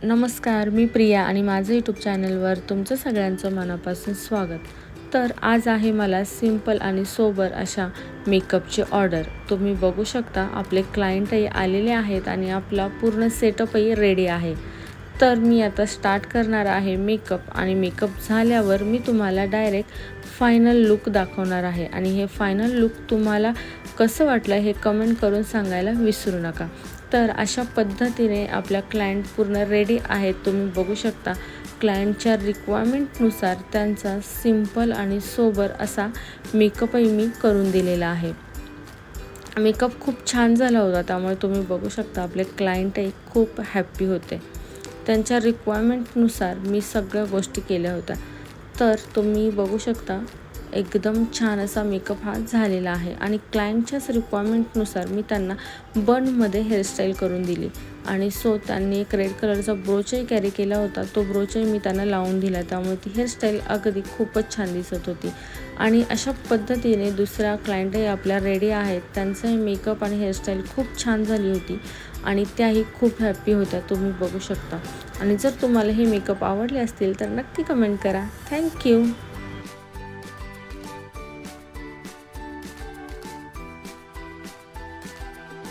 नमस्कार, मी प्रिया आणि माझं यूट्यूब चॅनलवर तुमचं सगळ्यांचं मनापासून स्वागत. तर आज आहे मला सिंपल आणि सोबर अशा मेकअपची ऑर्डर. तुम्ही बघू शकता आपले क्लायंटही आलेले आहेत आणि आपला पूर्ण सेटअपही रेडी आहे. तर मी आता स्टार्ट करणार आहे मेकअप आणि मेकअप झाल्यावर मी तुम्हाला डायरेक्ट फायनल लुक दाखवणार आहे आणि हे फायनल लुक तुम्हाला कसं वाटलं हे कमेंट करून सांगायला विसरू नका. तर अशा पद्धतीने आपल्या क्लायंट पूर्ण रेडी आहेत. तुम्ही बघू शकता क्लायंटच्या रिक्वायरमेंटनुसार त्यांचा सिंपल आणि सोबर असा मेकअपही मी करून दिलेला आहे. मेकअप खूप छान झाला होता, त्यामुळे तुम्ही बघू शकता आपले क्लायंटही खूप हॅप्पी होते. त्यांच्या रिक्वायरमेंटनुसार मी सगळ्या गोष्टी केल्या होत्या. तर तुम्ही बघू शकता एकदम छान असा मेकअप हा झालेला आहे आणि क्लायंटच्याच रिक्वायरमेंटनुसार मी त्यांना बनमध्ये हेअरस्टाईल करून दिली आणि त्यांनी एक रेड कलरचा ब्रोचही कॅरी केला होता. तो ब्रोचही मी त्यांना लावून दिला, त्यामुळे ती हेअरस्टाईल अगदी खूपच छान दिसत होती. आणि अशा पद्धतीने दुसऱ्या क्लायंटही आपल्या रेडी आहेत. त्यांचाही मेकअप आणि हेअरस्टाईल खूप छान झाली होती आणि त्याही खूप हॅप्पी होत्या. तुम्ही बघू शकता. आणि जर तुम्हाला हे मेकअप आवडले असतील तर नक्की कमेंट करा. थँक्यू.